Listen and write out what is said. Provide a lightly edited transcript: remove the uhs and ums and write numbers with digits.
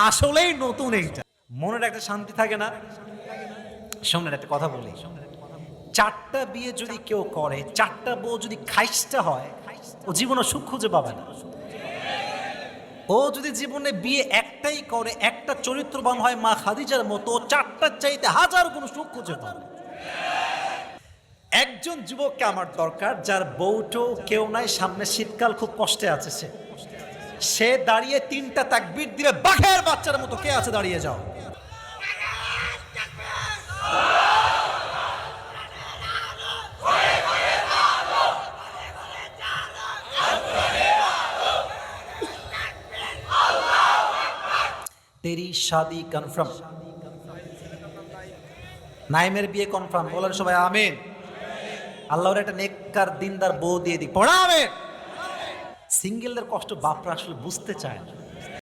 আসলেই নতুন এইটা, মনের একটা শান্তি থাকে না। শোনেন একটা কথা বলি, চারটা বিয়ে যদি কেউ করে, চারটা বউ যদি খাইস্টা হয়, ও জীবনে সুখ খুঁজে পাবে না। ও যদি জীবনে বিয়ে একটাই করে, একটা চরিত্রবান হয় মা খাদিজার মতো, চারটার চাইতে হাজার গুণ সুখ খুঁজে পাবে। একজন যুবককে আমার দরকার যার বউটো কেউ নাই, সামনে শীতকাল, খুব কষ্টে আছে সে দাঁড়িয়ে তিনটা তাকবীর দিবে বাঘের বাচ্চার মতো। কে আছে দাঁড়িয়ে যাও। তেরি শাদি কনফার্ম, নাইমের বিয়ে কনফার্ম, বলেন সবাই আমিন। আল্লাহর একটা নেককার দিনদার বউ দিয়ে দিক, পড়া আমিন। সিঙ্গেলদের কষ্ট বাপরা আসলে বুঝতে চায় না।